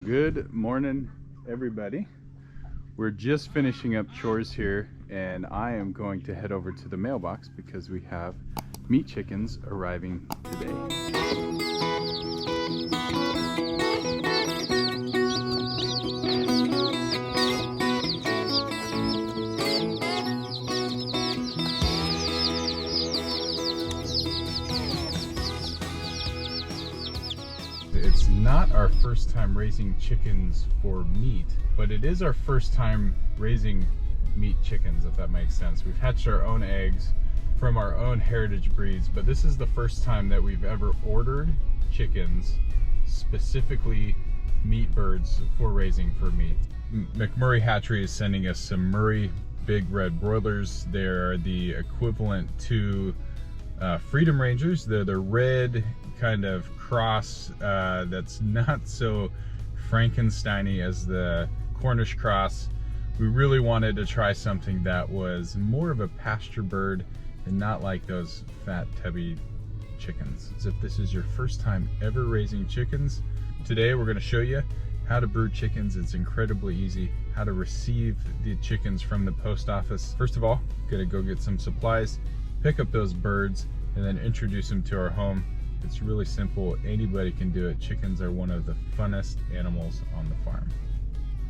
Good morning, everybody. We're just finishing up chores here, and I am going to head over to the mailbox because we have meat chickens arriving today. It's not our first time raising chickens for meat, but it is our first time raising meat chickens, if that makes sense. We've hatched our own eggs from our own heritage breeds, but this is the first time that we've ever ordered chickens, specifically meat birds, for raising for meat. McMurray Hatchery is sending us some Murray Big Red Broilers. They're the equivalent to Freedom Rangers. They're the red kind of cross that's not so Frankenstein-y as the Cornish cross. We really wanted to try something that was more of a pasture bird and not like those fat tubby chickens. As if this is your first time ever raising chickens, today we're going to show you how to brood chickens. It's incredibly easy. How to receive the chickens from the post office. First of all, gonna go get some supplies, pick up those birds, and then introduce them to our home. It's really simple. Anybody can do it. Chickens are one of the funnest animals on the farm.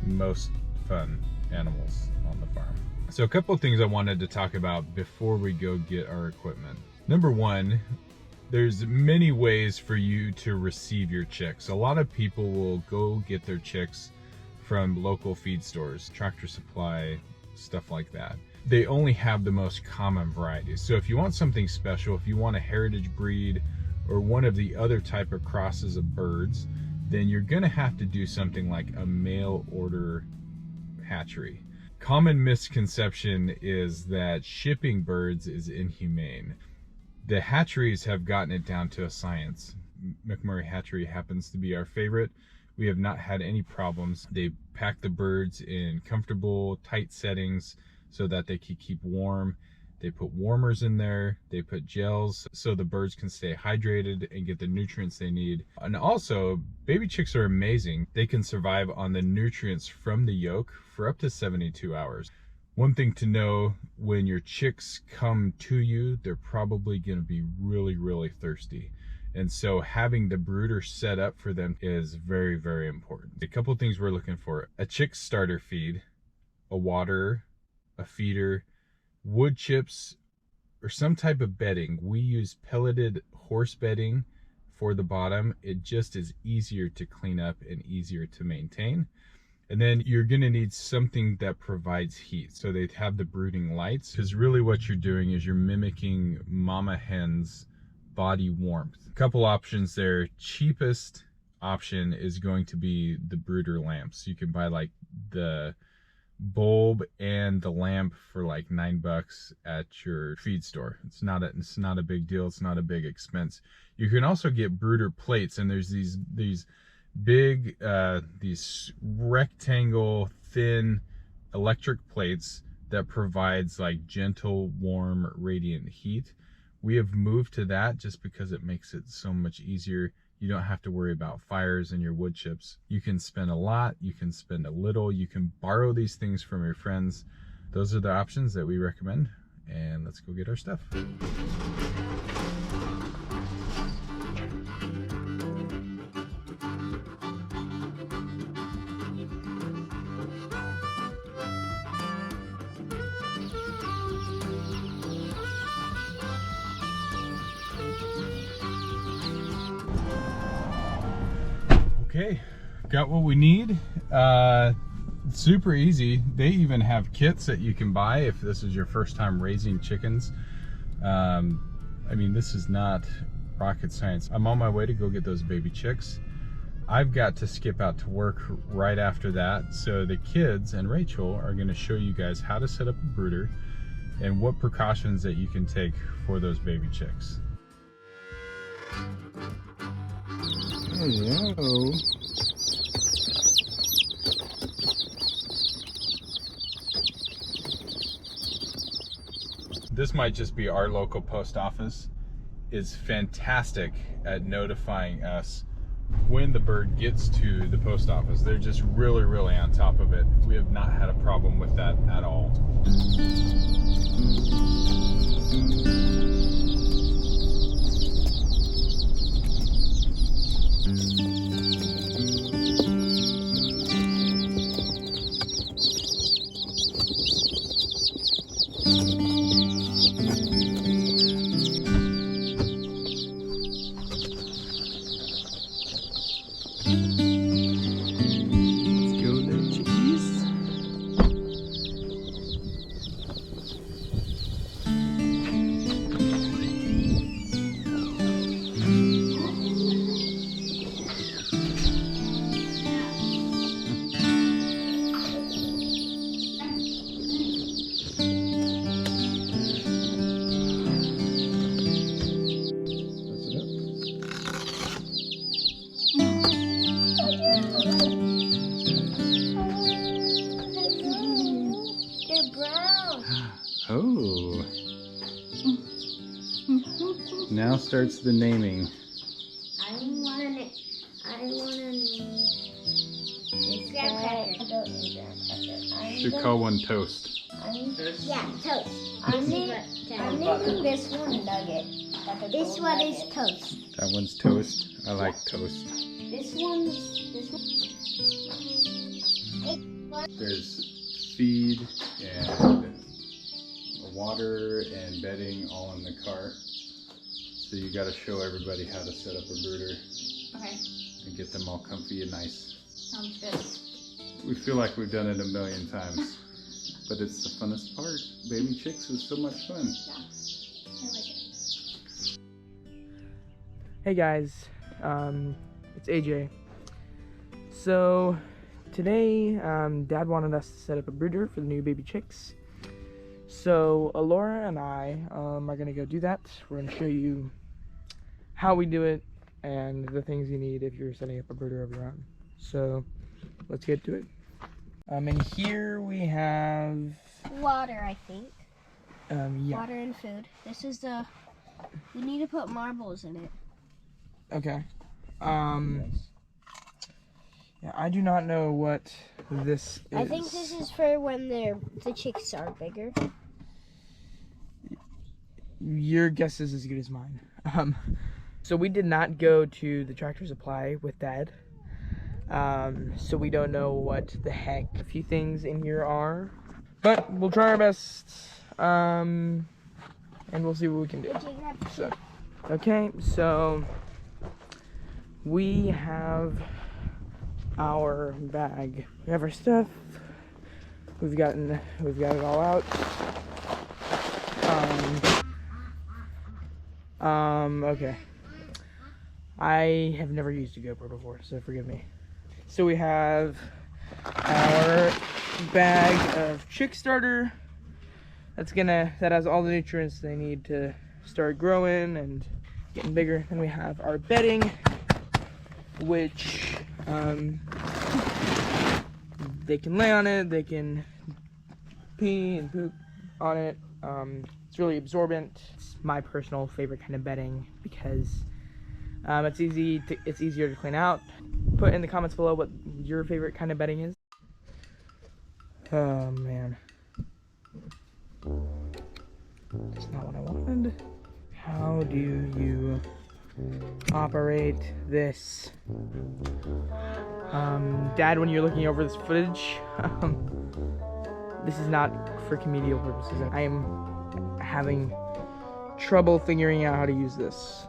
Most fun animals on the farm. So a couple of things I wanted to talk about before we go get our equipment. Number one, there's many ways for you to receive your chicks. A lot of people will go get their chicks from local feed stores, Tractor Supply, stuff like that. They only have the most common varieties. So if you want something special, if you want a heritage breed or one of the other type of crosses of birds, then you're gonna have to do something like a mail order hatchery. Common misconception is that shipping birds is inhumane. The hatcheries have gotten it down to a science. McMurray Hatchery happens to be our favorite. We have not had any problems. They pack the birds in comfortable, tight settings so that they can keep warm. They put warmers in there, they put gels so the birds can stay hydrated and get the nutrients they need. And also, baby chicks are amazing. They can survive on the nutrients from the yolk for up to 72 hours. One thing to know, when your chicks come to you, they're probably gonna be really, really thirsty. And so having the brooder set up for them is very, very important. A couple of things we're looking for: a chick starter feed, a water, a feeder, wood chips, or some type of bedding. We use pelleted horse bedding for the bottom. It just is easier to clean up and easier to maintain. And then you're gonna need something that provides heat. So they have the brooding lights, because really what you're doing is you're mimicking mama hen's body warmth. A couple options there. Cheapest option is going to be the brooder lamps. You can buy like the bulb and the lamp for like $9 at your feed store. It's not a big deal. It's not a big expense. You can also get brooder plates, and there's these big these rectangle thin electric plates that provides like gentle, warm, radiant heat. We have moved to that just because it makes it so much easier. You don't have to worry about fires in your wood chips. You can spend a lot, you can spend a little, you can borrow these things from your friends. Those are the options that we recommend. And let's go get our stuff. Okay, got what we need. Super easy. They even have kits that you can buy if this is your first time raising chickens. I mean, this is not rocket science. I'm on my way to go get those baby chicks. I've got to skip out to work right after that. So the kids and Rachel are gonna show you guys how to set up a brooder and what precautions that you can take for those baby chicks. Hello. This might just be our local post office. Is fantastic at notifying us when the bird gets to the post office. They're just really, really on top of it. We have not had a problem with that at all. Oh. Now starts the naming. I want to name. Graham cracker. Should call one Toast. Yeah, Toast. I'm naming this one Nugget. This one is Toast. That one's Toast. I like Toast. This one. There's feed and water and bedding all in the car. So you got to show everybody how to set up a brooder. Okay. And get them all comfy and nice. Sounds good. We feel like we've done it a million times, but it's the funnest part. Baby chicks is so much fun. Yeah, I like it. Hey guys, it's AJ. So today, Dad wanted us to set up a brooder for the new baby chicks. So Alora and I are gonna go do that. We're gonna show you how we do it and the things you need if you're setting up a brooder of your own. So let's get to it. And here we have Water, I think. yeah. Water and food. This is the. We need to put marbles in it. Okay. Yeah, I do not know what this is. I think this is for when the chicks are bigger. Your guess is as good as mine. So we did not go to the Tractor Supply with Dad. So we don't know what the heck a few things in here are. But we'll try our best. And we'll see what we can do. So, okay, so we have our bag. We have our stuff. We've got it all out. Okay. I have never used a GoPro before, so forgive me. So we have our bag of chick starter. That has all the nutrients they need to start growing and getting bigger. Then we have our bedding, which they can lay on it, they can pee and poop on it. It's really absorbent. It's my personal favorite kind of bedding because it's easier to clean out. Put in the comments below what your favorite kind of bedding is. Oh man. That's not what I wanted. How do you operate this? Dad, when you're looking over this footage, this is not for comedial purposes. I am having trouble figuring out how to use this.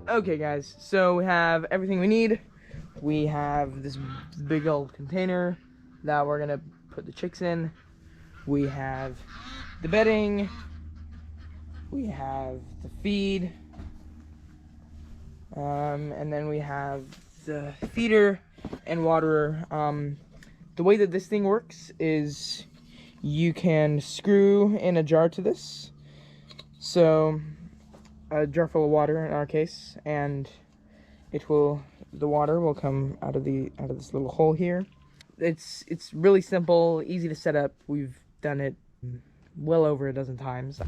Okay guys, so we have everything we need. We have this big old container that we're gonna put the chicks in. We have the bedding. We have the feed. And then we have the feeder and waterer. The way that this thing works is you can screw in a jar to this. So a jar full of water in our case, and the water will come out of this little hole here. It's really simple, easy to set up. We've done it well over a dozen times.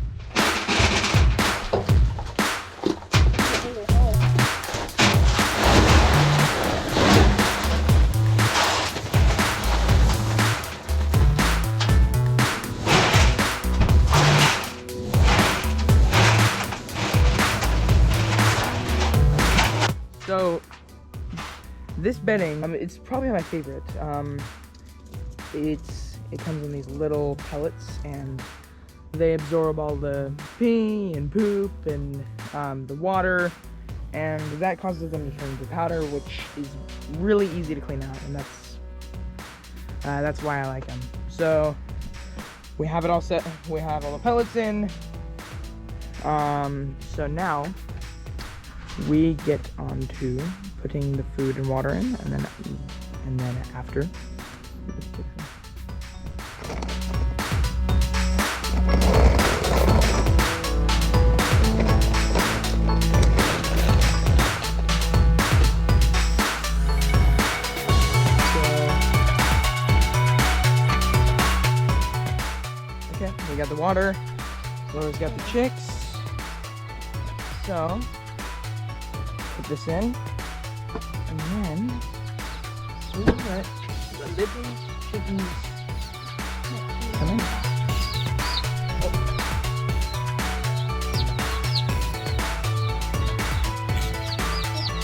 this bedding, it's probably my favorite. It comes in these little pellets, and they absorb all the pee and poop and the water, and that causes them to turn into powder, which is really easy to clean out, and that's why I like them. So we have it all set. We have all the pellets in. So now we get on to putting the food and water in, and then after. We got the water, Laura's got the chicks, so put this in, and then we let the little chickens come in.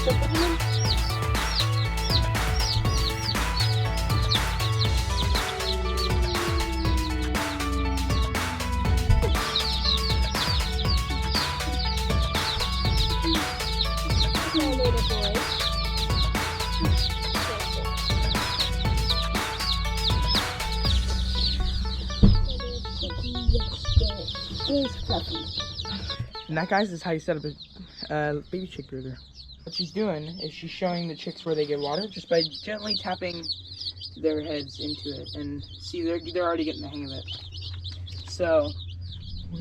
So put them in. And that, guys, is how you set up a baby chick brooder. What she's doing is she's showing the chicks where they get water just by gently tapping their heads into it. And see, they're already getting the hang of it. So,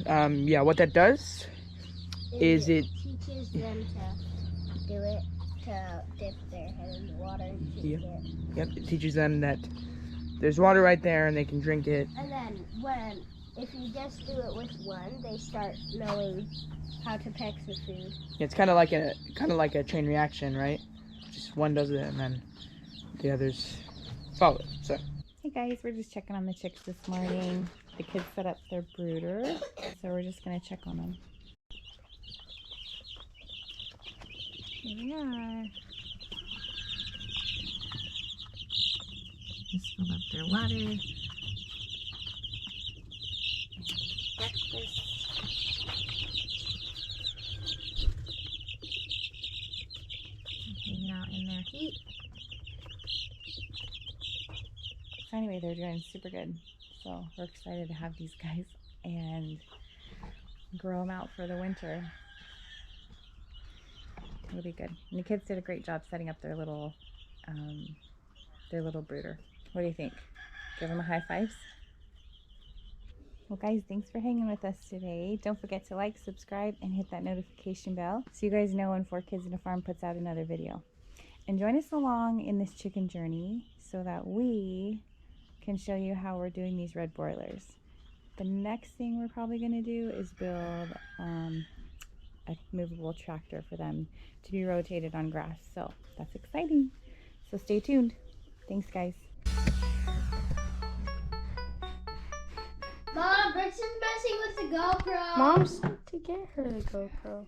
yeah, what that does is it teaches them to do it, to dip their head in the water and drink it. Yep, it teaches them that there's water right there and they can drink it. And then if you just do it with one, they start knowing how to peck the food. Yeah, it's kind of like a chain reaction, right? Just one does it and then the others follow it. So. Hey guys, we're just checking on the chicks this morning. The kids set up their brooder, so we're just gonna check on them. Here we are. Just fill up their water. Breakfast. Hanging out in their heat. So anyway, they're doing super good. So we're excited to have these guys and grow them out for the winter. It'll be good. And the kids did a great job setting up their little brooder. What do you think? Give them a high fives? Well guys, thanks for hanging with us today. Don't forget to like, subscribe, and hit that notification bell so you guys know when 4 Kids in a Farm puts out another video. And join us along in this chicken journey so that we can show you how we're doing these red broilers. The next thing we're probably going to do is build a movable tractor for them to be rotated on grass. So that's exciting. So stay tuned. Thanks guys. Mom, Brixton's messing with the GoPro. Mom's to get her the GoPro.